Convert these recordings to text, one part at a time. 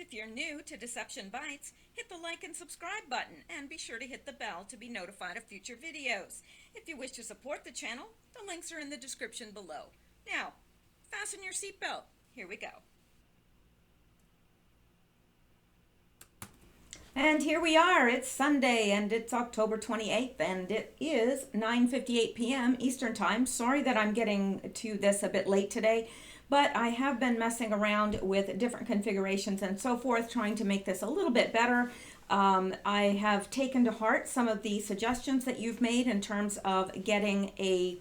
If you're new to Deception Bytes, hit the like and subscribe button and be sure to hit the bell to be notified of future videos. If you wish to support the channel, the links are in the description below. Now, fasten your seatbelt. Here we go. And here we are. It's Sunday and it's October 28th and it is 9:58 p.m. Eastern Time. Sorry that I'm getting to this a bit late today, but I have been messing around with different configurations and so forth, trying to make this a little bit better. I have taken to heart some of the suggestions that you've made in terms of getting a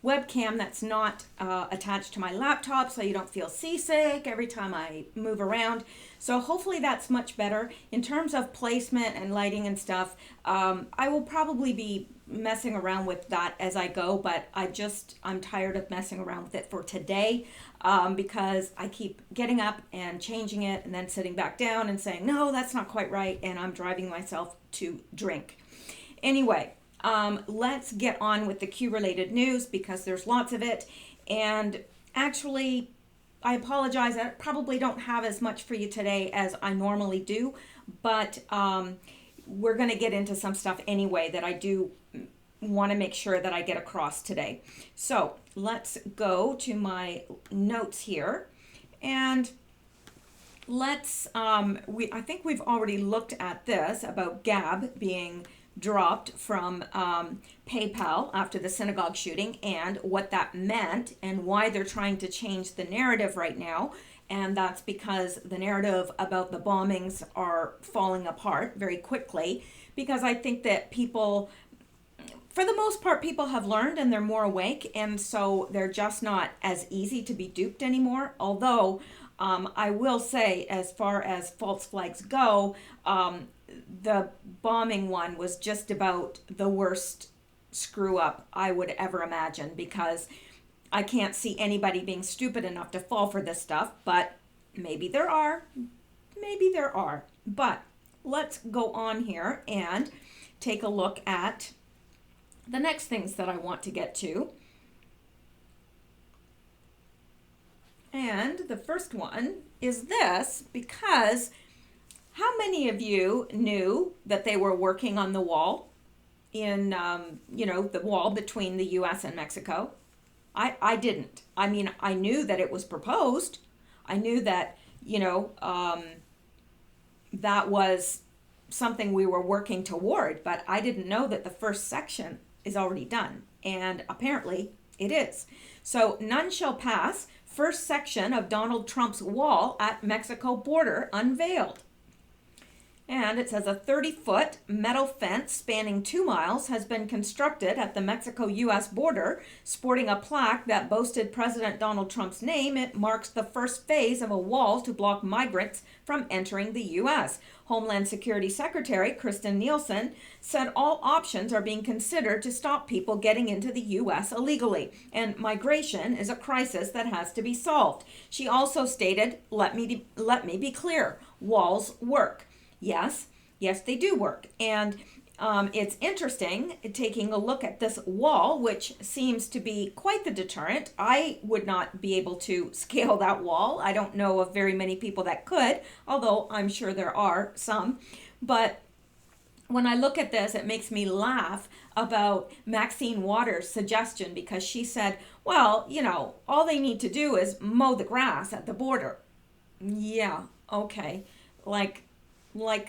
webcam that's not attached to my laptop so you don't feel seasick every time I move around. So hopefully that's much better. In terms of placement and lighting and stuff, I will probably be messing around with that as I go, but I'm tired of messing around with it for today because I keep getting up and changing it and then sitting back down and saying, no, that's not quite right, and I'm driving myself to drink. Anyway, let's get on with the Q-related news because there's lots of it. And actually, I apologize. I probably don't have as much for you today as I normally do, but we're going to get into some stuff anyway that I do want to make sure that I get across today. So let's go to my notes here. And let's, I think we've already looked at this about Gab being dropped from PayPal after the synagogue shooting and what that meant and why they're trying to change the narrative right now. And that's because the narrative about the bombings are falling apart very quickly, because I think that people, for the most part, people have learned and they're more awake, and so they're just not as easy to be duped anymore. Although I will say, as far as false flags go, the bombing one was just about the worst screw up I would ever imagine, because I can't see anybody being stupid enough to fall for this stuff, but maybe there are. Maybe there are. But let's go on here and take a look at the next things that I want to get to. And the first one is this, because how many of you knew that they were working on the wall in, the wall between the U.S. and Mexico? I didn't. I mean, I knew that it was proposed. I knew that, that was something we were working toward, but I didn't know that the first section is already done. And apparently it is. So none shall pass. First section of Donald Trump's wall at Mexico border unveiled. And it says a 30-foot metal fence spanning 2 miles has been constructed at the Mexico-U.S. border, sporting a plaque that boasted President Donald Trump's name. It marks the first phase of a wall to block migrants from entering the U.S. Homeland Security Secretary Kristen Nielsen said all options are being considered to stop people getting into the U.S. illegally, and migration is a crisis that has to be solved. She also stated, let me be clear, walls work. Yes, they do work. And it's interesting taking a look at this wall, which seems to be quite the deterrent. I would not be able to scale that wall. I don't know of very many people that could, although I'm sure there are some. But when I look at this, it makes me laugh about Maxine Waters' suggestion, because she said, well, all they need to do is mow the grass at the border. Yeah, okay. Like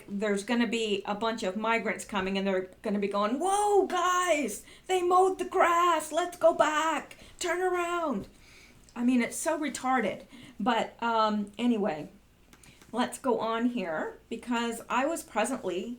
there's going to be a bunch of migrants coming and they're going to be going, whoa, guys, they mowed the grass. Let's go back. Turn around. I mean, it's so retarded. But anyway, let's go on here, because I was presently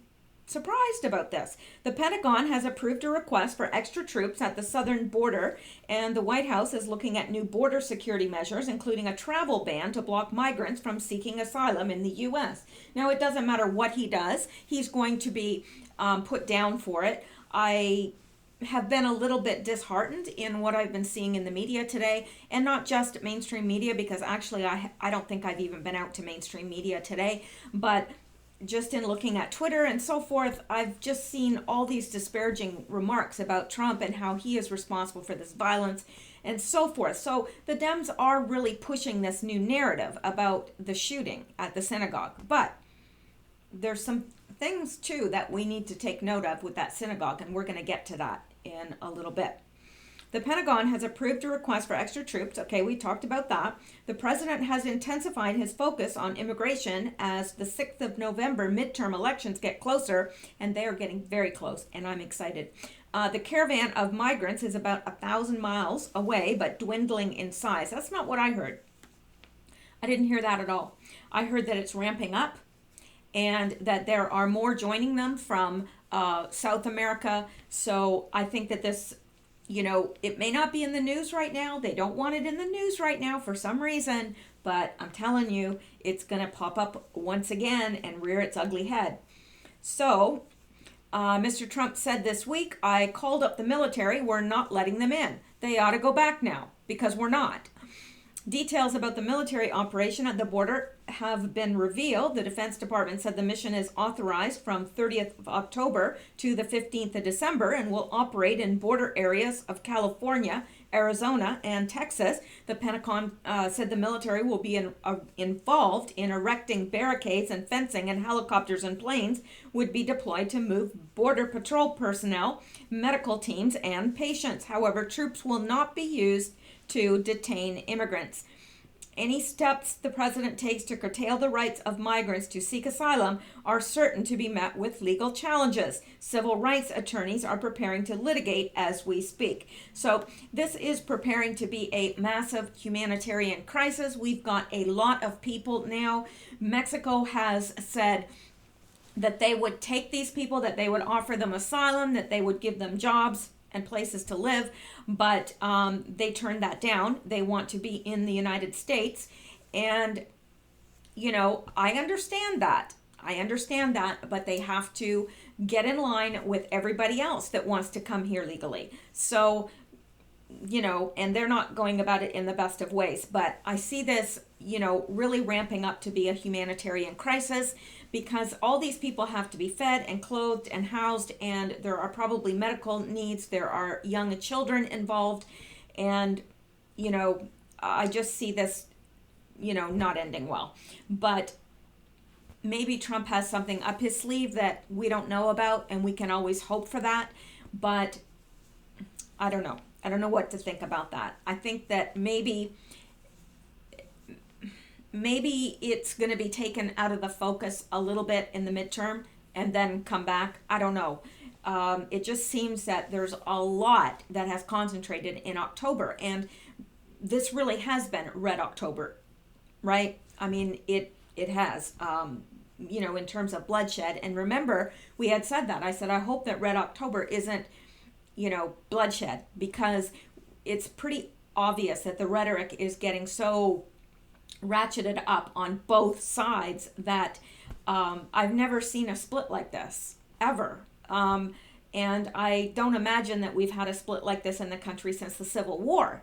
surprised about this. The Pentagon has approved a request for extra troops at the southern border, and the White House is looking at new border security measures, including a travel ban to block migrants from seeking asylum in the U.S. Now, it doesn't matter what he does. He's going to be put down for it. I have been a little bit disheartened in what I've been seeing in the media today, and not just mainstream media, because actually I don't think I've even been out to mainstream media today, but just in looking at Twitter and so forth, I've just seen all these disparaging remarks about Trump and how he is responsible for this violence and so forth. So the Dems are really pushing this new narrative about the shooting at the synagogue. But there's some things too that we need to take note of with that synagogue, and we're going to get to that in a little bit. The Pentagon has approved a request for extra troops. Okay, we talked about that. The president has intensified his focus on immigration as the 6th of November midterm elections get closer, and they are getting very close, and I'm excited. The caravan of migrants is about 1,000 miles away, but dwindling in size. That's not what I heard. I didn't hear that at all. I heard that it's ramping up and that there are more joining them from South America. So I think that this, it may not be in the news right now. They don't want it in the news right now for some reason, but I'm telling you, it's going to pop up once again and rear its ugly head. So Mr. Trump said this week, I called up the military. We're not letting them in. They ought to go back now because we're not. Details about the military operation at the border have been revealed. The Defense Department said the mission is authorized from 30th of October to the 15th of December and will operate in border areas of California, Arizona, and Texas. The Pentagon said the military will be involved in erecting barricades and fencing, and helicopters and planes would be deployed to move Border Patrol personnel, medical teams, and patients. However, troops will not be used to detain immigrants. Any steps the president takes to curtail the rights of migrants to seek asylum are certain to be met with legal challenges. Civil rights attorneys are preparing to litigate as we speak. So this is preparing to be a massive humanitarian crisis. We've got a lot of people now. Mexico has said that they would take these people, that they would offer them asylum, that they would give them jobs and places to live, but they turned that down. They want to be in the United States, and I understand that. But they have to get in line with everybody else that wants to come here legally. So, and they're not going about it in the best of ways. But I see this, really ramping up to be a humanitarian crisis, because all these people have to be fed and clothed and housed, and there are probably medical needs. There are young children involved, and, I just see this, not ending well. But maybe Trump has something up his sleeve that we don't know about, and we can always hope for that. But I don't know. I don't know what to think about that. I think that maybe it's going to be taken out of the focus a little bit in the midterm and then come back. I don't know. It just seems that there's a lot that has concentrated in October, and this really has been Red October, right? I mean, it has, in terms of bloodshed. And remember, we had said that. I said, I hope that Red October isn't, bloodshed, because it's pretty obvious that the rhetoric is getting so ratcheted up on both sides that I've never seen a split like this, ever. And I don't imagine that we've had a split like this in the country since the Civil War.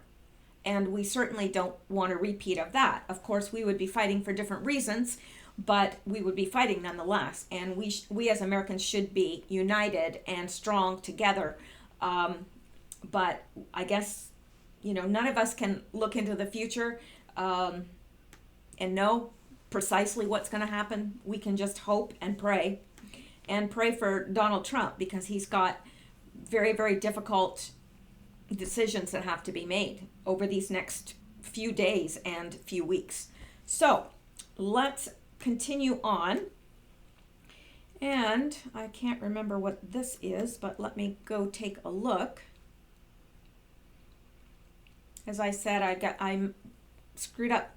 And we certainly don't want a repeat of that. Of course, we would be fighting for different reasons, but we would be fighting nonetheless. And we as Americans should be united and strong together. But I guess, none of us can look into the future and know precisely what's going to happen. We can just hope and pray for Donald Trump, because he's got very, very difficult decisions that have to be made over these next few days and few weeks. So let's continue on. And I can't remember what this is, but let me go take a look. As I said, I'm screwed up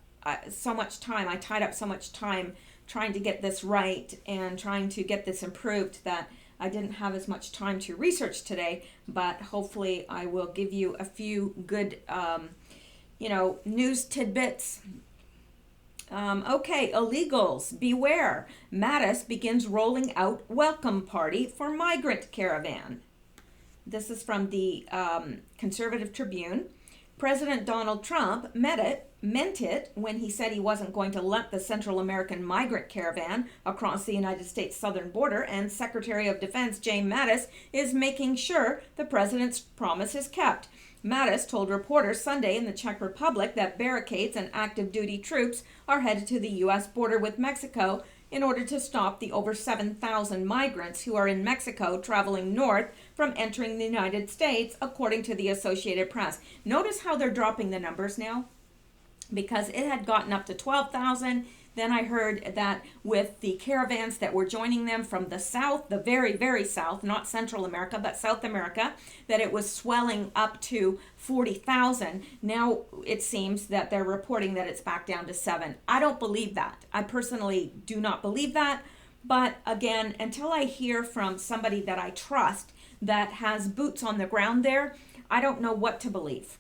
so much time. I tied up so much time trying to get this right and trying to get this improved that I didn't have as much time to research today, but hopefully I will give you a few good, news tidbits. Okay, illegals, beware. Mattis begins rolling out welcome party for migrant caravan. This is from the Conservative Tribune. President Donald Trump meant it when he said he wasn't going to let the Central American migrant caravan across the United States southern border, and Secretary of Defense James Mattis is making sure the president's promise is kept. Mattis told reporters Sunday in the Czech Republic that barricades and active duty troops are headed to the U.S. border with Mexico in order to stop the over 7,000 migrants who are in Mexico traveling north from entering the United States, according to the Associated Press. Notice how they're dropping the numbers now, because it had gotten up to 12,000. Then I heard that with the caravans that were joining them from the south, the very, very south, not Central America, but South America, that it was swelling up to 40,000. Now it seems that they're reporting that it's back down to 7. I don't believe that. I personally do not believe that. But again, until I hear from somebody that I trust that has boots on the ground there, I don't know what to believe.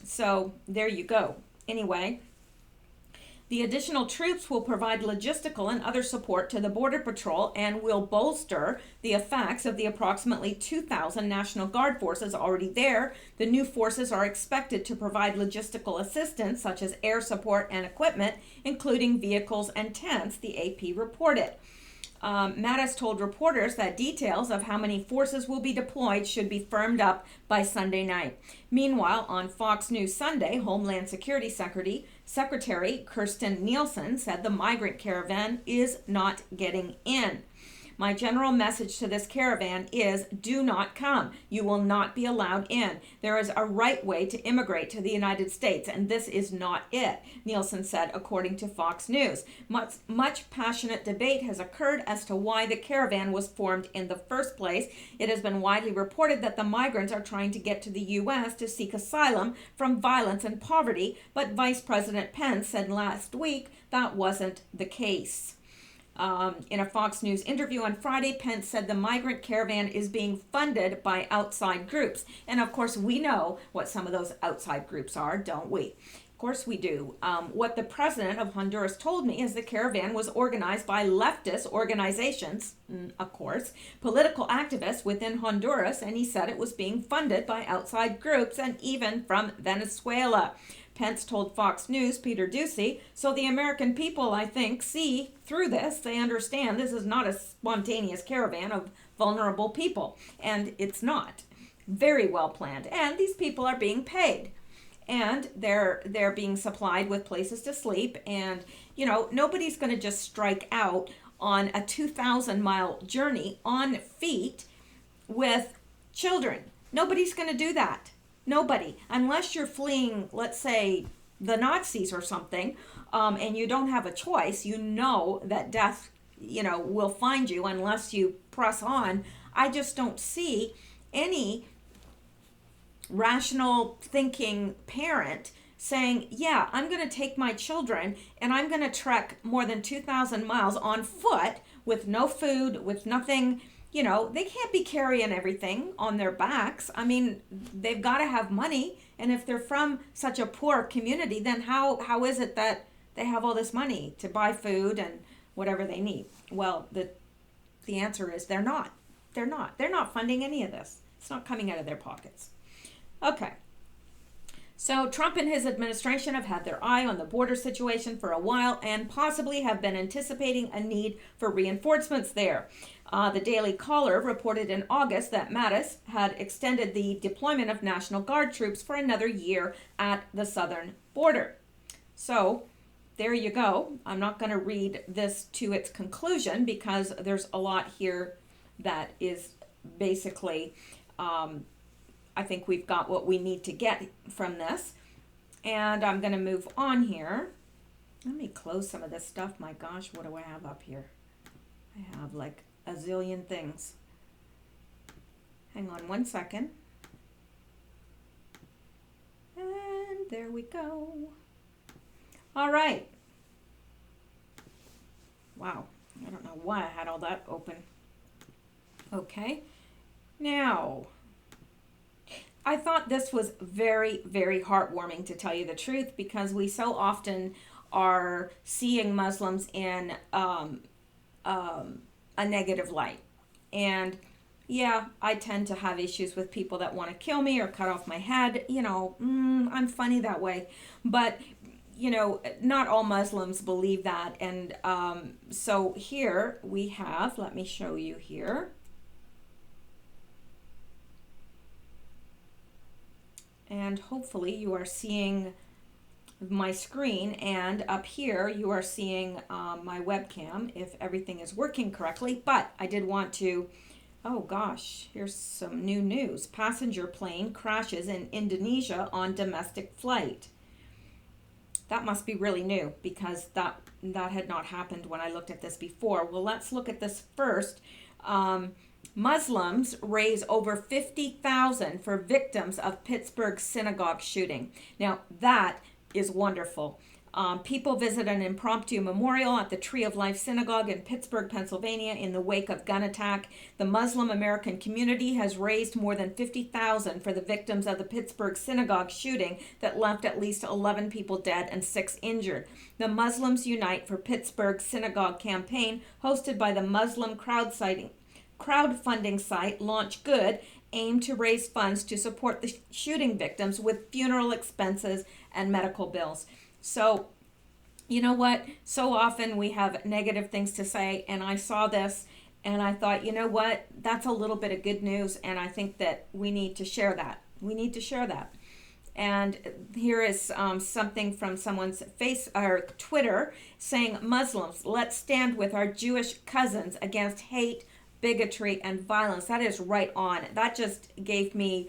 So there you go. Anyway, the additional troops will provide logistical and other support to the Border Patrol and will bolster the effects of the approximately 2,000 National Guard forces already there. The new forces are expected to provide logistical assistance such as air support and equipment, including vehicles and tents, the AP reported. Mattis told reporters that details of how many forces will be deployed should be firmed up by Sunday night. Meanwhile, on Fox News Sunday, Homeland Security Secretary Kirstjen Nielsen said the migrant caravan is not getting in. My general message to this caravan is, do not come. You will not be allowed in. There is a right way to immigrate to the United States, and this is not it, Nielsen said, according to Fox News. Much passionate debate has occurred as to why the caravan was formed in the first place. It has been widely reported that the migrants are trying to get to the U.S. to seek asylum from violence and poverty, but Vice President Pence said last week that wasn't the case. In a Fox News interview on Friday, Pence said the migrant caravan is being funded by outside groups. And of course, we know what some of those outside groups are, don't we? Of course we do. What the president of Honduras told me is the caravan was organized by leftist organizations, of course, political activists within Honduras, and he said it was being funded by outside groups and even from Venezuela. Pence told Fox News' Peter Doocy, so the American people, I think, see through this. They understand this is not a spontaneous caravan of vulnerable people. And it's not. Very well planned. And these people are being paid. And they're being supplied with places to sleep. And, you know, nobody's going to just strike out on a 2,000-mile journey on feet with children. Nobody's going to do that. Nobody, unless you're fleeing, let's say, the Nazis or something, and you don't have a choice. You know that death, will find you unless you press on. I just don't see any rational thinking parent saying, yeah, I'm going to take my children and I'm going to trek more than 2,000 miles on foot with no food, with nothing. They can't be carrying everything on their backs. I mean, they've got to have money. And if they're from such a poor community, then how is it that they have all this money to buy food and whatever they need? Well, the answer is they're not. They're not. They're not funding any of this. It's not coming out of their pockets. Okay. So Trump and his administration have had their eye on the border situation for a while and possibly have been anticipating a need for reinforcements there. The Daily Caller reported in August that Mattis had extended the deployment of National Guard troops for another year at the southern border. So there you go. I'm not going to read this to its conclusion because there's a lot here that is basically, I think we've got what we need to get from this. And I'm going to move on here. Let me close some of this stuff. My gosh, what do I have up here? I have like a zillion things. Hang on one second. And there we go. All right. Wow. I don't know why I had all that open. Okay. Now, I thought this was very, very heartwarming, to tell you the truth, because we so often are seeing Muslims in a negative light. And Yeah, I tend to have issues with people that want to kill me or cut off my head. I'm funny that way. But, not all Muslims believe that. And so here we have, let me show you here. And hopefully you are seeing my screen, and up here you are seeing my webcam if everything is working correctly. But I did want to, oh gosh, here's some new news. Passenger plane crashes in Indonesia on domestic flight. That must be really new because that had not happened when I looked at this before. Well, let's look at this first. Um, Muslims raise over 50,000 for victims of Pittsburgh synagogue shooting. Now that is wonderful. People visit an impromptu memorial at the Tree of Life Synagogue in Pittsburgh, Pennsylvania, in the wake of gun attack. The Muslim American community has raised more than 50,000 for the victims of the Pittsburgh synagogue shooting that left at least 11 people dead and 6 injured. The Muslims Unite for Pittsburgh Synagogue campaign, hosted by the Muslim crowdfunding site Launch Good, aimed to raise funds to support the shooting victims with funeral expenses and medical bills. So, you know what? So often we have negative things to say, and I saw this and I thought, you know what? That's a little bit of good news, and I think that we need to share that. We need to share that. And here is something from someone's face or Twitter saying, Muslims, let's stand with our Jewish cousins against hate, bigotry, and violence. That is right on. That just gave me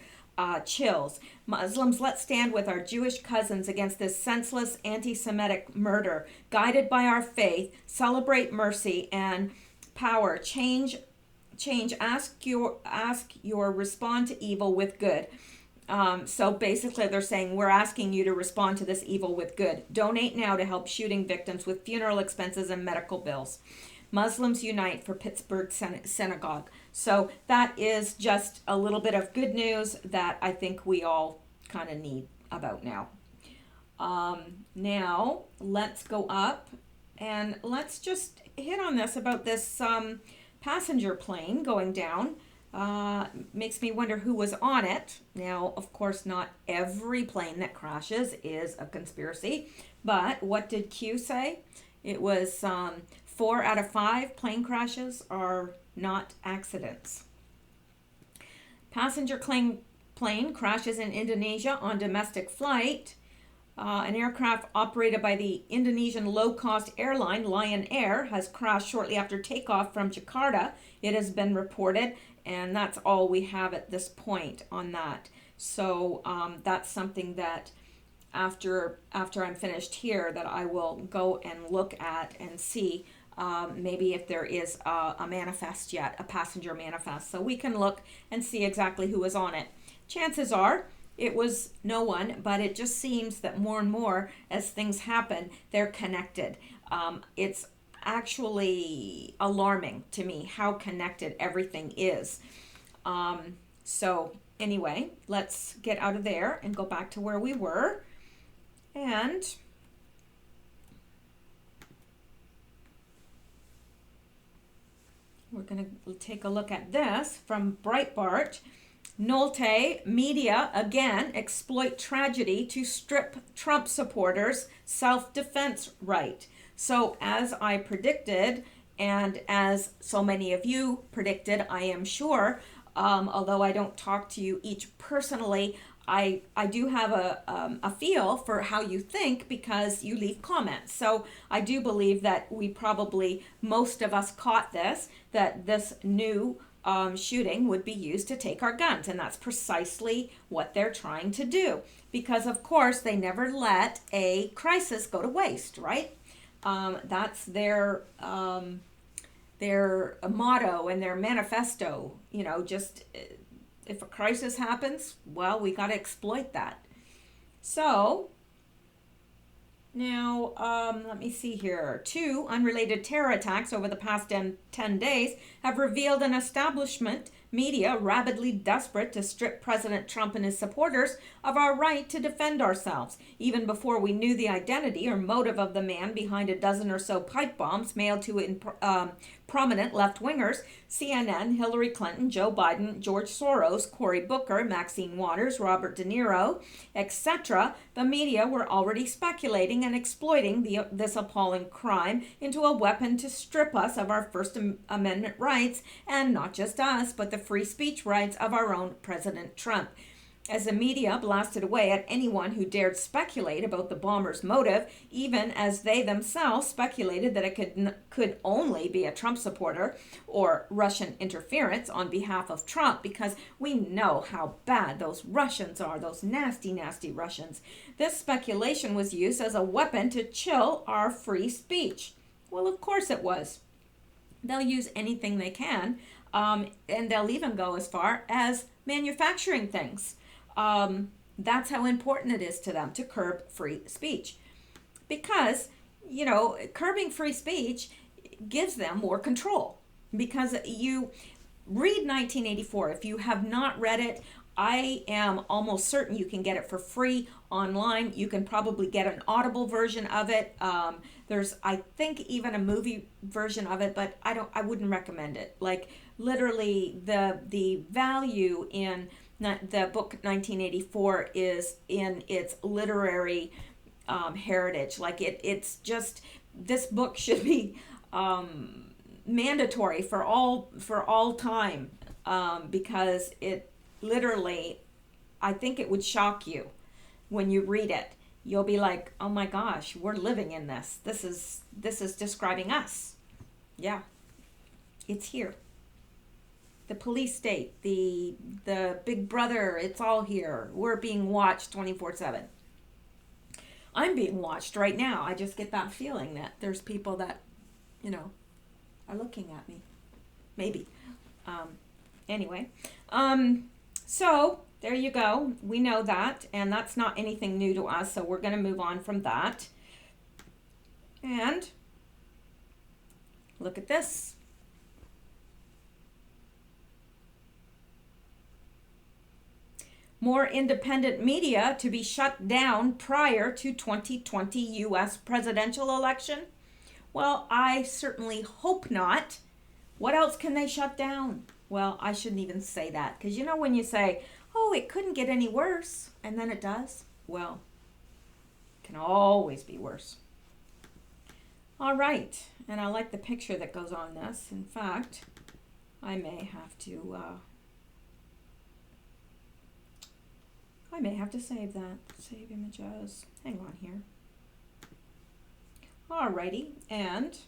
chills. Muslims, let's stand with our Jewish cousins against this senseless anti-Semitic murder. Guided by our faith, celebrate mercy and power. Change. Ask your respond to evil with good. So basically, they're saying we're asking you to respond to this evil with good. Donate now to help shooting victims with funeral expenses and medical bills. Muslims Unite for Pittsburgh Synagogue. So that is just a little bit of good news that I think we all kind of need about now. Now, let's go up and let's just hit on this about this passenger plane going down. Makes me wonder who was on it. Now, of course, not every plane that crashes is a conspiracy, but what did Q say? It was 4 out of 5 plane crashes are not accidents. Passenger plane crashes in Indonesia on domestic flight. An aircraft operated by the Indonesian low-cost airline Lion Air has crashed shortly after takeoff from Jakarta, it has been reported, and that's all we have at this point on that. So that's something that after I'm finished here that I will go and look at and see maybe if there is a manifest yet, a passenger manifest. So we can look and see exactly who was on it. Chances are it was no one, but it just seems that more and more as things happen, they're connected. It's actually alarming to me how connected everything is. So anyway, let's get out of there and go back to where we were. And we're going to take a look at this from Breitbart. Nolte media again exploit tragedy to strip Trump supporters self-defense right. So as I predicted, and as so many of you predicted, I am sure, although I don't talk to you each personally, I do have a feel for how you think because you leave comments. So I do believe that we probably, most of us caught this, that this new shooting would be used to take our guns. And that's precisely what they're trying to do. Because, of course, they never let a crisis go to waste, right? That's their motto and their manifesto. You know, just if a crisis happens, well, we got to exploit that. So now, let me see here. 2 unrelated terror attacks over the past 10 days have revealed an establishment Media rabidly desperate to strip President Trump and his supporters of our right to defend ourselves, even before we knew the identity or motive of the man behind a dozen or so pipe bombs mailed to prominent left-wingers: CNN, Hillary Clinton, Joe Biden, George Soros, Cory Booker, Maxine Waters, Robert De Niro, etc. The media were already speculating and exploiting this appalling crime into a weapon to strip us of our First Amendment rights, and not just us, but the free speech rights of our own President Trump. As the media blasted away at anyone who dared speculate about the bomber's motive, even as they themselves speculated that it could only be a Trump supporter or Russian interference on behalf of Trump, because we know how bad those Russians are, those nasty, nasty Russians. This speculation was used as a weapon to chill our free speech. Well, of course it was. They'll use anything they can, and they'll even go as far as manufacturing things. That's how important it is to them to curb free speech. Because, curbing free speech gives them more control. Because you read 1984. If you have not read it, I am almost certain you can get it for free online. You can probably get an Audible version of it. There's, I think, even a movie version of it, but I wouldn't recommend it. Like, literally, the value in the book 1984 is in its literary heritage. Like, it's just, this book should be mandatory for all time, because it literally, I think it would shock you when you read it. You'll be like, oh my gosh, we're living in this. This is describing us. Yeah, it's here. The police state, the Big Brother, it's all here. We're being watched 24/7. I'm being watched right now. I just get that feeling that there's people that, are looking at me. Maybe. Anyway. So there you go. We know that, and that's not anything new to us, so we're going to move on from that. And look at this. More independent media to be shut down prior to 2020 U.S. presidential election? Well, I certainly hope not. What else can they shut down? Well, I shouldn't even say that, because when you say, oh, it couldn't get any worse, and then it does, well, it can always be worse. All right, and I like the picture that goes on this. In fact, I may have to save that. Save images. Hang on here. Alrighty, and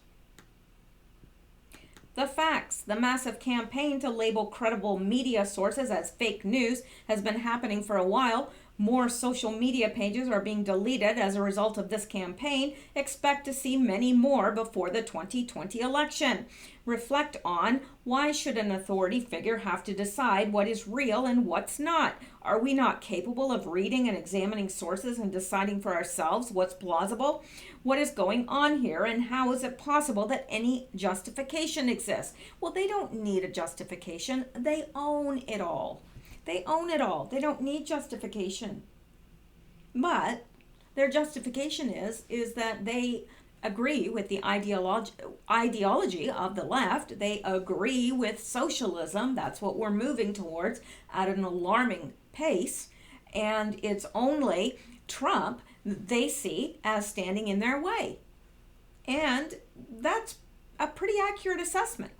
the facts. The massive campaign to label credible media sources as fake news has been happening for a while. More social media pages are being deleted as a result of this campaign. Expect to see many more before the 2020 election. Reflect on, why should an authority figure have to decide what is real and what's not? Are we not capable of reading and examining sources and deciding for ourselves what's plausible? What is going on here, and how is it possible that any justification exists? Well, they don't need a justification. They own it all. They own it all. They don't need justification. But their justification is that they agree with the ideology of the left. They agree with socialism. That's what we're moving towards at an alarming pace. And it's only Trump they see as standing in their way. And that's a pretty accurate assessment.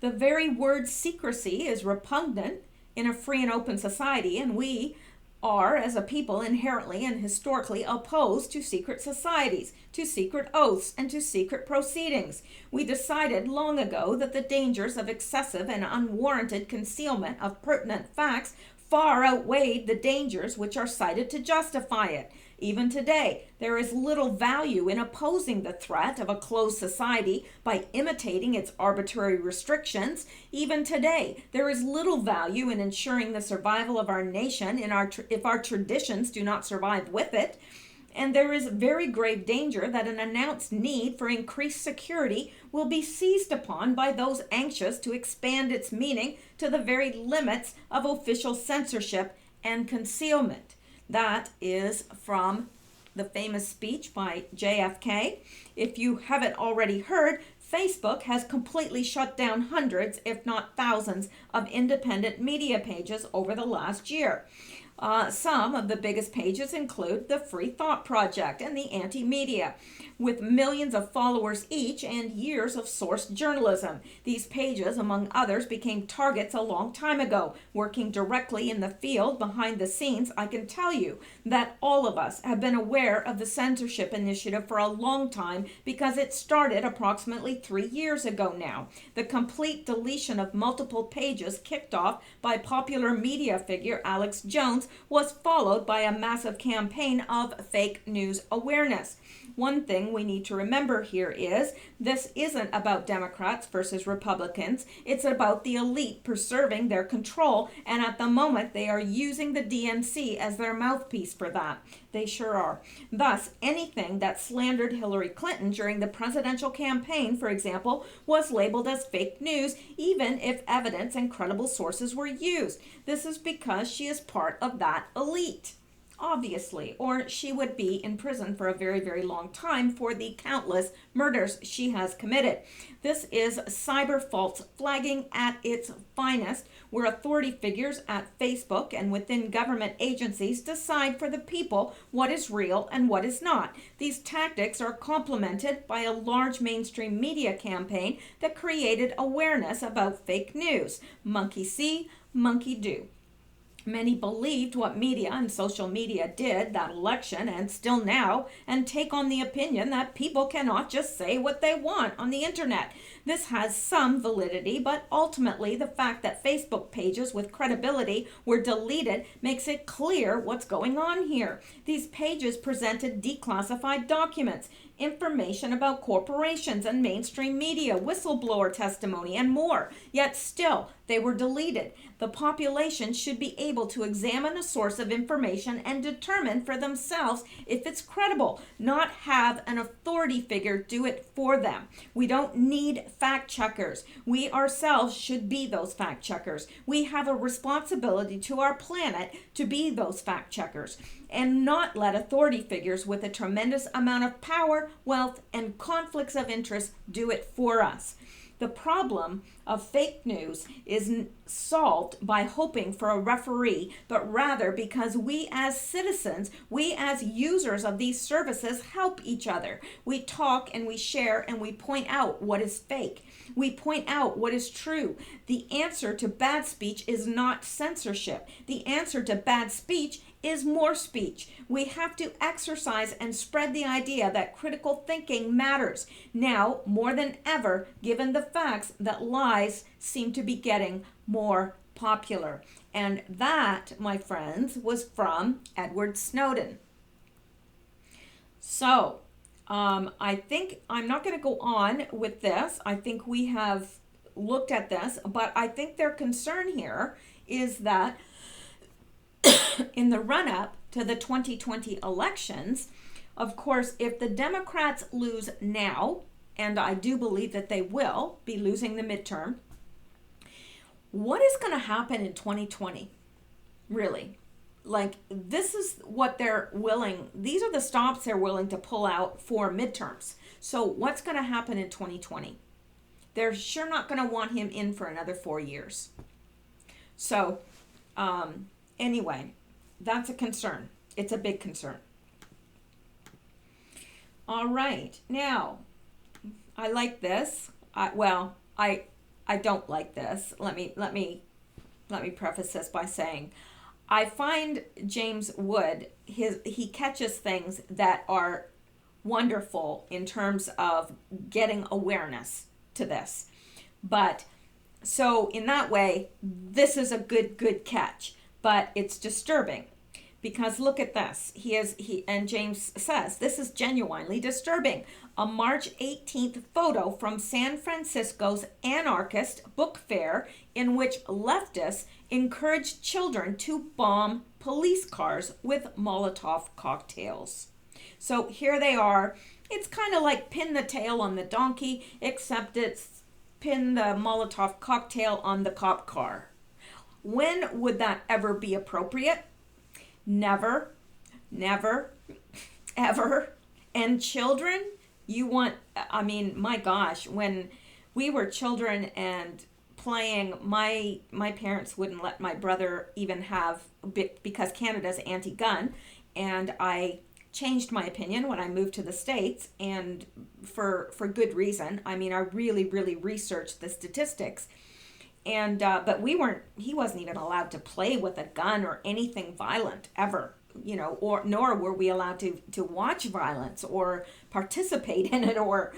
The very word secrecy is repugnant in a free and open society, and we are, as a people, inherently and historically opposed to secret societies, to secret oaths, and to secret proceedings. We decided long ago that the dangers of excessive and unwarranted concealment of pertinent facts far outweighed the dangers which are cited to justify it. Even today, there is little value in opposing the threat of a closed society by imitating its arbitrary restrictions. Even today, there is little value in ensuring the survival of our nation if our traditions do not survive with it. and there is very grave danger that an announced need for increased security will be seized upon by those anxious to expand its meaning to the very limits of official censorship and concealment. That is from the famous speech by JFK. If you haven't already heard, Facebook has completely shut down hundreds, if not thousands, of independent media pages over the last year. Some of the biggest pages include the Free Thought Project and the Anti-Media, with millions of followers each and years of sourced journalism. These pages, among others, became targets a long time ago. Working directly in the field behind the scenes, I can tell you that all of us have been aware of the censorship initiative for a long time because it started approximately 3 years ago now. The complete deletion of multiple pages kicked off by popular media figure Alex Jones was followed by a massive campaign of fake news awareness. One thing we need to remember here is this isn't about Democrats versus Republicans. It's about the elite preserving their control, and at the moment they are using the DNC as their mouthpiece for that. They sure are. Thus, anything that slandered Hillary Clinton during the presidential campaign, for example, was labeled as fake news, even if evidence and credible sources were used. This is because she is part of that elite, obviously, or she would be in prison for a very, very long time for the countless murders she has committed. This is cyber false flagging at its finest, where authority figures at Facebook and within government agencies decide for the people what is real and what is not. These tactics are complemented by a large mainstream media campaign that created awareness about fake news. Monkey see, monkey do. Many believed what media and social media did that election and still now, and take on the opinion that people cannot just say what they want on the internet. This has some validity, but ultimately the fact that Facebook pages with credibility were deleted makes it clear what's going on here. These pages presented declassified documents, information about corporations and mainstream media, whistleblower testimony, and more. Yet still, they were deleted. The population should be able to examine a source of information and determine for themselves if it's credible, not have an authority figure do it for them. We don't need fact checkers. We ourselves should be those fact checkers. We have a responsibility to our planet to be those fact checkers, and not let authority figures with a tremendous amount of power, wealth, and conflicts of interest do it for us. The problem of fake news isn't solved by hoping for a referee, but rather because we as citizens, we as users of these services help each other. We talk and we share and we point out what is fake. We point out what is true. The answer to bad speech is not censorship. The answer to bad speech is more speech. We have to exercise and spread the idea that critical thinking matters now more than ever, given the facts that lies seem to be getting more popular. And that, my friends, was from Edward Snowden. So, I think I'm not going to go on with this. I think we have looked at this, but I think their concern here is that in the run-up to the 2020 elections, of course, if the Democrats lose now, and I do believe that they will be losing the midterm, what is going to happen in 2020? Really? Like, this is what they're willing, these are the stops they're willing to pull out for midterms. So what's going to happen in 2020? They're sure not going to want him in for another 4 years. So, anyway, that's a concern. It's a big concern. All right. Now, I like this. I don't like this. Let me preface this by saying I find James Wood, he catches things that are wonderful in terms of getting awareness to this. But so in that way, this is a good catch. But it's disturbing because look at this. And James says, this is genuinely disturbing. A March 18th photo from San Francisco's anarchist book fair in which leftists encouraged children to bomb police cars with Molotov cocktails. So here they are. It's kind of like pin the tail on the donkey, except it's pin the Molotov cocktail on the cop car. When would that ever be appropriate? Never, never, ever. And children, I mean, my gosh, when we were children and playing, my parents wouldn't let my brother even have, because Canada's anti-gun, and I changed my opinion when I moved to the States, and for good reason. I mean, I really, really researched the statistics. And but he wasn't even allowed to play with a gun or anything violent ever, or nor were we allowed to watch violence or participate in it, or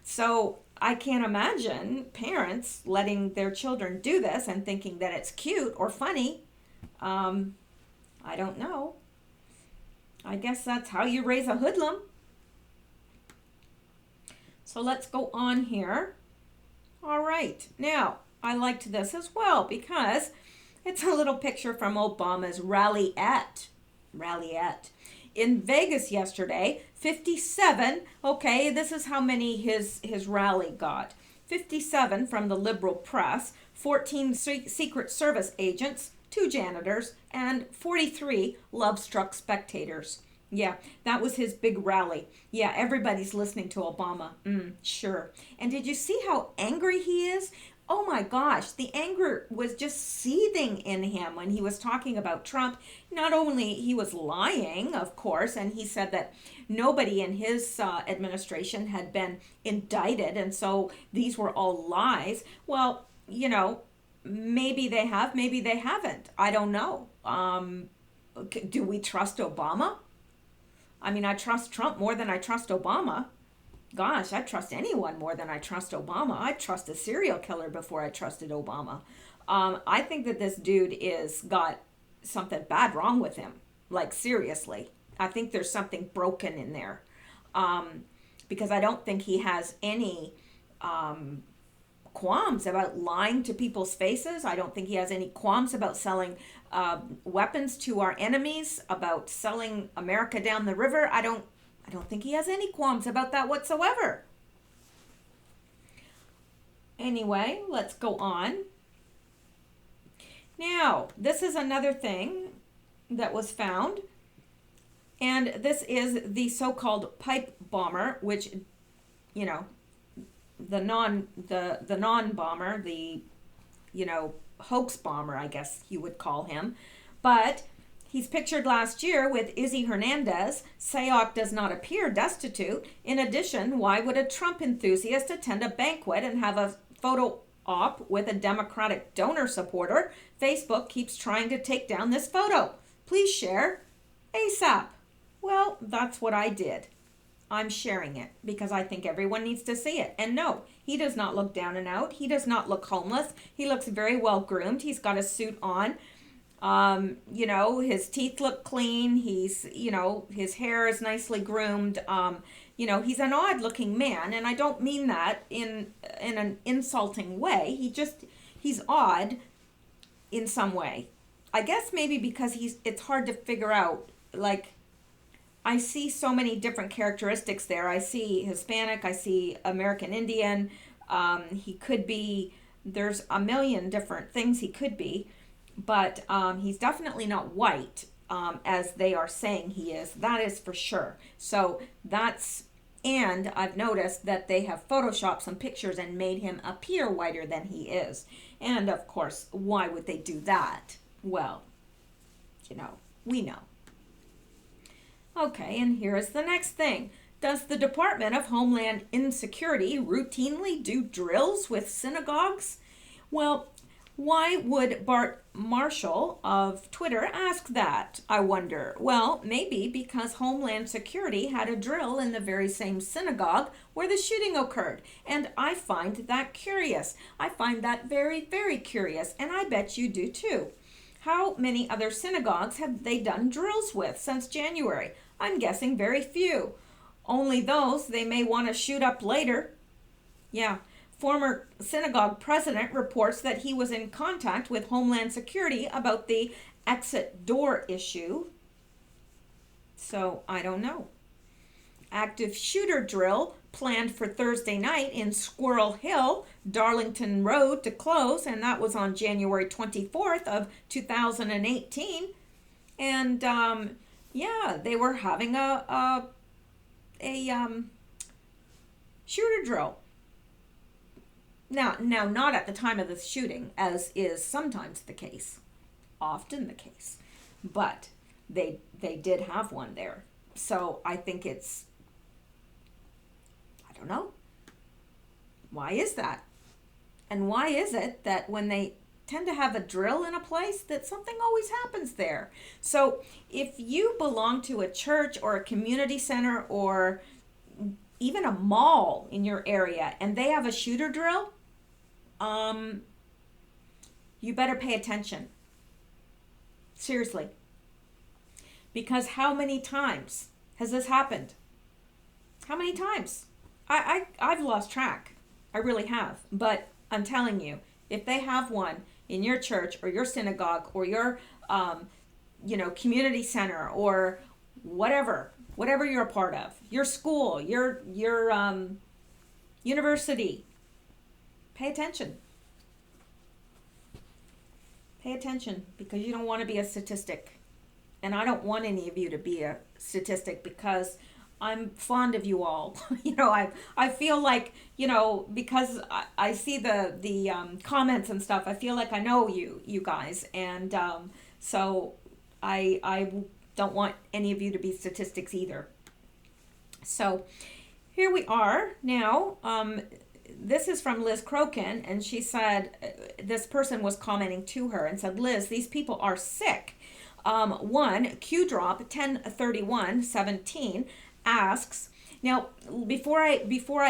so I can't imagine parents letting their children do this and thinking that it's cute or funny. I don't know. I guess that's how you raise a hoodlum. So let's go on here. All right. Now, I liked this as well because it's a little picture from Obama's rallyette. In Vegas yesterday, 57. Okay, this is how many his rally got. 57 from the liberal press, 14 Secret Service agents, 2 janitors, and 43 love-struck spectators. Yeah, that was his big rally. Yeah, everybody's listening to Obama. Sure. And did you see how angry he is? Oh my gosh, the anger was just seething in him when he was talking about Trump. Not only he was lying, of course, and he said that nobody in his administration had been indicted, and so these were all lies. Well, maybe they have, maybe they haven't. I don't know. Do we trust Obama? I mean, I trust Trump more than I trust Obama. Gosh, I trust anyone more than I trust Obama. I trust a serial killer before I trusted Obama. I think that this dude is got something bad wrong with him. Like, seriously. I think there's something broken in there. Because I don't think he has any qualms about lying to people's faces. I don't think he has any qualms about selling weapons to our enemies, about selling America down the river. I don't think he has any qualms about that whatsoever. Anyway, let's go on. Now, this is another thing that was found. And this is the so-called pipe bomber, which, the non-bomber, the hoax bomber, I guess you would call him. But he's pictured last year with Izzy Hernandez. Sayok does not appear destitute. In addition, why would a Trump enthusiast attend a banquet and have a photo op with a Democratic donor supporter? Facebook keeps trying to take down this photo. Please share ASAP. Well, that's what I did. I'm sharing it because I think everyone needs to see it. And no, he does not look down and out. He does not look homeless. He looks very well groomed. He's got a suit on. His teeth look clean. He's, his hair is nicely groomed. He's an odd looking man. And I don't mean that in an insulting way. He's odd in some way. I guess maybe because it's hard to figure out, like, I see so many different characteristics there. I see Hispanic, I see American Indian. He could be, there's a million different things he could be, but he's definitely not white, as they are saying he is. That is for sure. So and I've noticed that they have photoshopped some pictures and made him appear whiter than he is. And of course, why would they do that? Well, we know. Okay, and here is the next thing. Does the Department of Homeland Insecurity routinely do drills with synagogues? Well, why would Bart Marshall of Twitter ask that, I wonder? Well, maybe because Homeland Security had a drill in the very same synagogue where the shooting occurred. And I find that curious. I find that very, very curious, and I bet you do too. How many other synagogues have they done drills with since January? I'm guessing very few. Only those they may want to shoot up later. Yeah. Former synagogue president reports that he was in contact with Homeland Security about the exit door issue. So, I don't know. active shooter drill planned for Thursday night in Squirrel Hill, Darlington Road to close, and that was on January 24th of 2018. And yeah, they were having a shooter drill. Now, not at the time of the shooting, as is sometimes the case, often the case, but they did have one there. So I think it's, I don't know, why is that? And why is it that when they tend to have a drill in a place that something always happens there? So if you belong to a church or a community center or even a mall in your area and they have a shooter drill, you better pay attention. Seriously. Because how many times has this happened? How many times? I've lost track. I really have. But I'm telling you, if they have one in your church or your synagogue or your community center or whatever you're a part of, your school, your university, pay attention. Pay attention, because you don't want to be a statistic. And I don't want any of you to be a statistic, because I'm fond of you all. I feel like, because I see the comments and stuff, I feel like I know you guys. And so I don't want any of you to be statistics either. So here we are now. This is from Liz Crokin, and she said, this person was commenting to her and said, Liz, these people are sick. One, Q Drop 103117 asks, now before I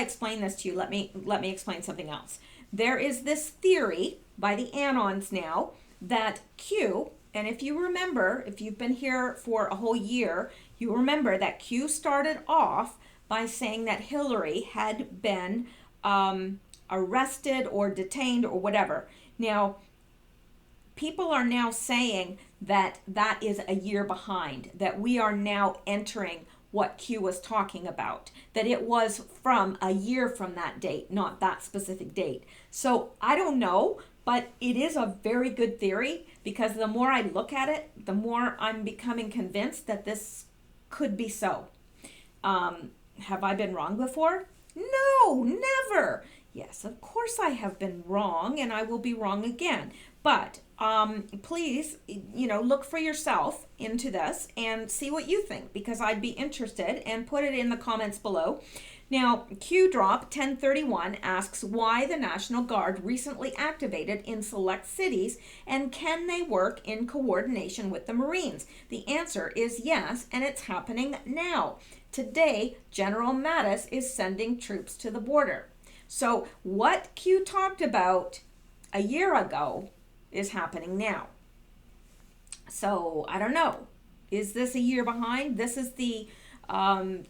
explain this to you, let me explain something else. There is this theory by the Anons now that Q, and if you remember, if you've been here for a whole year, you remember that Q started off by saying that Hillary had been arrested or detained or whatever. Now, people are now saying that that is a year behind, that we are now entering what Q was talking about, that it was from a year from that date, not that specific date. So I don't know, but it is a very good theory, because the more I look at it, the more I'm becoming convinced that this could be so. Have I been wrong before? No, never. Yes, of course I have been wrong, and I will be wrong again. But please, look for yourself into this and see what you think, because I'd be interested, and put it in the comments below. Now, Q Drop 1031 asks why the National Guard recently activated in select cities, and can they work in coordination with the Marines? The answer is yes, and it's happening now. Today, General Mattis is sending troops to the border. So what Q talked about a year ago is happening now. So I don't know. Is this a year behind? This is the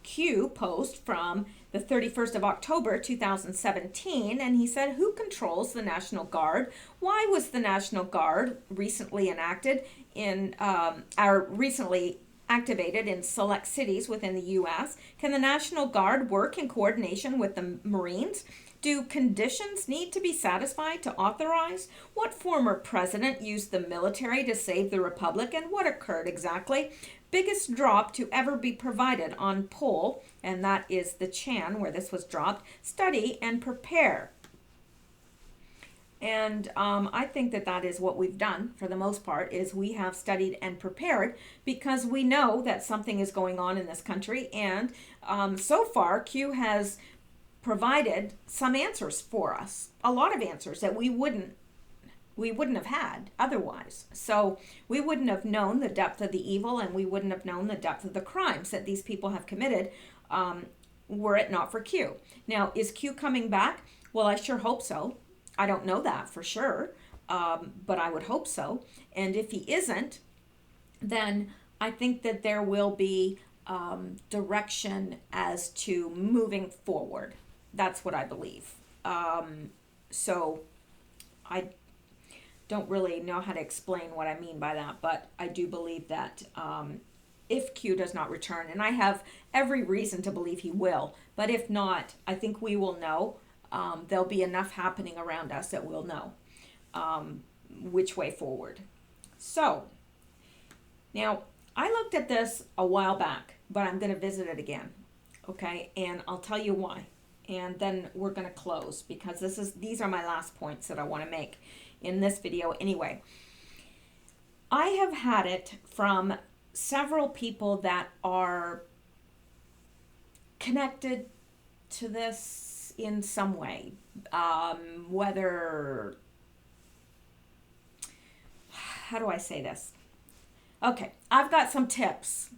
Q post from the 31st of October 2017, and he said, who controls the National Guard? Why was the National Guard recently activated in select cities within the U.S.? Can the National Guard work in coordination with the Marines? Do conditions need to be satisfied to authorize? What former president used the military to save the republic, and what occurred exactly? Biggest drop to ever be provided on poll, and that is the Chan where this was dropped. Study and prepare. And I think that is what we've done for the most part, is we have studied and prepared, because we know that something is going on in this country. And so far, Q has provided some answers for us, a lot of answers that we wouldn't have had otherwise. So we wouldn't have known the depth of the evil, and we wouldn't have known the depth of the crimes that these people have committed were it not for Q. Now, is Q coming back? Well, I sure hope so. I don't know that for sure, but I would hope so. And if he isn't, then I think that there will be direction as to moving forward. That's what I believe. So I don't really know how to explain what I mean by that, but I do believe that if Q does not return, and I have every reason to believe he will. But if not, I think we will know. There'll be enough happening around us that we'll know which way forward. So now I looked at this a while back, but I'm going to visit it again. Okay, and I'll tell you why. And then we're going to close because these are my last points that I want to make in this video anyway. I have had it from several people that are connected to this in some way, whether, how do I say this? Okay, I've got some tips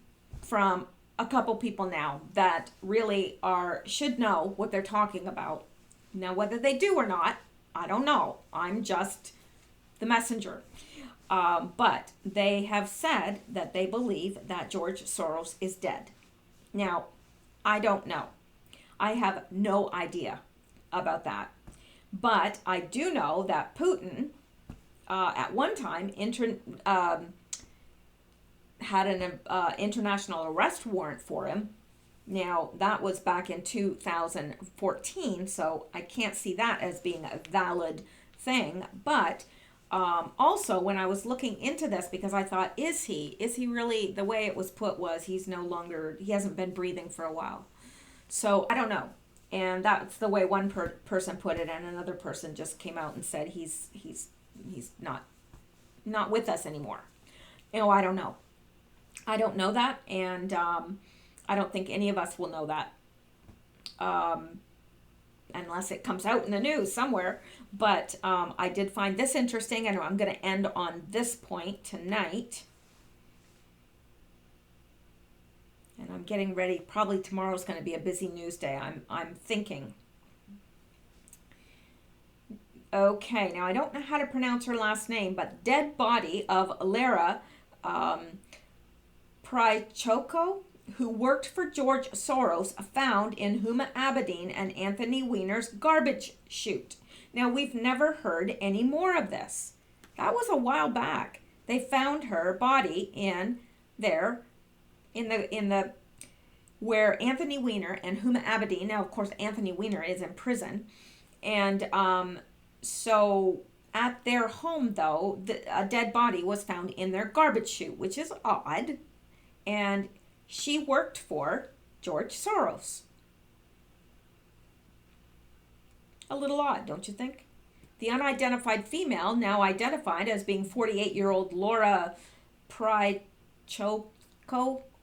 from a couple people now that really should know what they're talking about. Now, whether they do or not, I don't know. I'm just the messenger. But they have said that they believe that George Soros is dead. Now, I don't know. I have no idea about that. But I do know that Putin, at one time, had an international arrest warrant for him. Now, that was back in 2014, so I can't see that as being a valid thing. But also, when I was looking into this, because I thought, is he really, the way it was put was he hasn't been breathing for a while. So I don't know. And that's the way one person put it, and another person just came out and said he's not with us anymore. I don't know. I don't know that, and I don't think any of us will know that unless it comes out in the news somewhere. But I did find this interesting, and I'm going to end on this point tonight. And I'm getting ready. Probably tomorrow's going to be a busy news day, I'm thinking. Okay, now I don't know how to pronounce her last name, but dead body of Lara Prychoko, who worked for George Soros, found in Huma Abedin and Anthony Weiner's garbage chute. Now, we've never heard any more of this. That was a while back. They found her body in there, in the where Anthony Weiner and Huma Abedin. Now, of course, Anthony Weiner is in prison, and so at their home, though, a dead body was found in their garbage chute, which is odd. And she worked for George Soros. A little odd, don't you think? The unidentified female, now identified as being 48-year-old Laura Prychoko,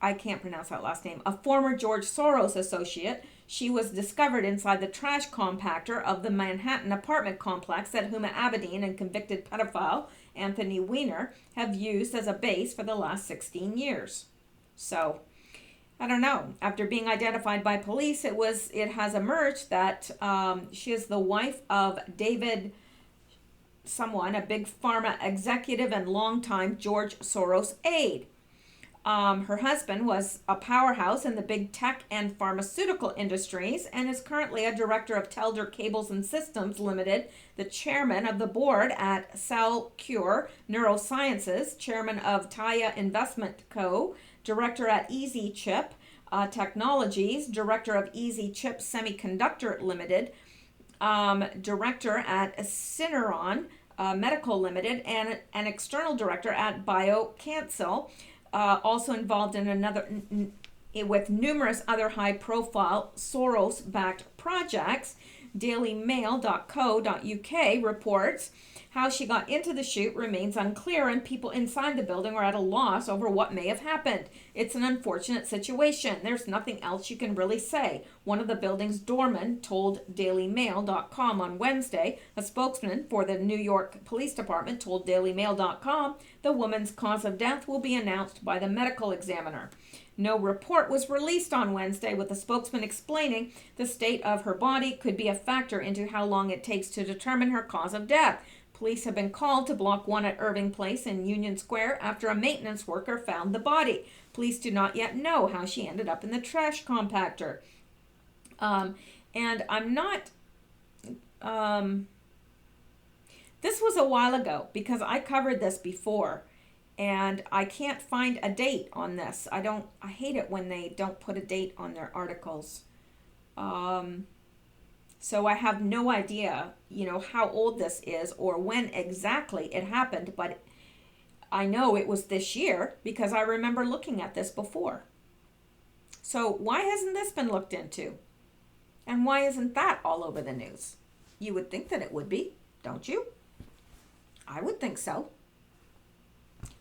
I can't pronounce that last name, a former George Soros associate. She was discovered inside the trash compactor of the Manhattan apartment complex that Huma Abedin and convicted pedophile Anthony Weiner have used as a base for the last 16 years. So, I don't know. After being identified by police, it has emerged that she is the wife of David someone, a big pharma executive and longtime George Soros aide. Her husband was a powerhouse in the big tech and pharmaceutical industries and is currently a director of Telder Cables and Systems Limited, the chairman of the board at CellCure Neurosciences, chairman of Taya Investment Co., director at Easy Chip Technologies, director of Easy Chip Semiconductor Limited, director at Syneron Medical Limited, and an external director at BioCancel. Also involved in with numerous other high-profile Soros-backed projects. DailyMail.co.uk reports how she got into the chute remains unclear, and people inside the building are at a loss over what may have happened. It's an unfortunate situation. There's nothing else you can really say. One of the building's doormen told DailyMail.com on Wednesday. A spokesman for the New York Police Department told DailyMail.com the woman's cause of death will be announced by the medical examiner. No report was released on Wednesday, with the spokesman explaining the state of her body could be a factor into how long it takes to determine her cause of death. Police have been called to Block 1 at Irving Place in Union Square after a maintenance worker found the body. Police do not yet know how she ended up in the trash compactor. And I'm not... this was a while ago because I covered this before. And I can't find a date on this. I hate it when they don't put a date on their articles. Um, so I have no idea, how old this is or when exactly it happened, but I know it was this year because I remember looking at this before. So why hasn't this been looked into? And why isn't that all over the news? You would think that it would be, don't you? I would think so.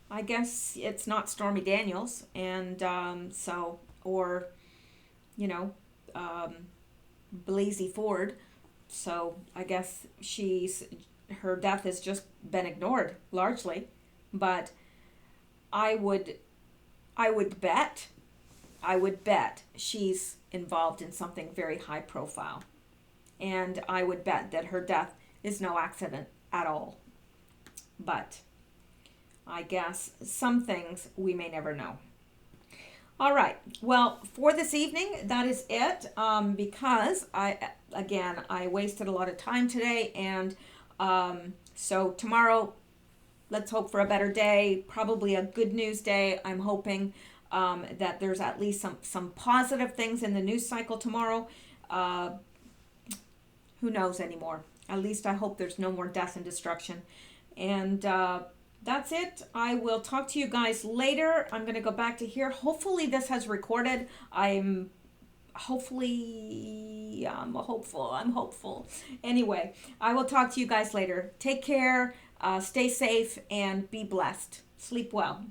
I guess it's not Stormy Daniels, and or, you know, um, Blasey Ford. So I guess her death has just been ignored largely. But I would, I would bet, I would bet she's involved in something very high profile. And I would bet that her death is no accident at all. But I guess some things we may never know. All right. Well, for this evening, that is it. Because I wasted a lot of time today, and so tomorrow, let's hope for a better day. Probably a good news day. I'm hoping that there's at least some positive things in the news cycle tomorrow. Uh, who knows anymore? At least I hope there's no more death and destruction. And that's it. I will talk to you guys later. I'm going to go back to here. Hopefully this has recorded. I'm hopeful. I'm hopeful. Anyway, I will talk to you guys later. Take care, stay safe, and be blessed. Sleep well.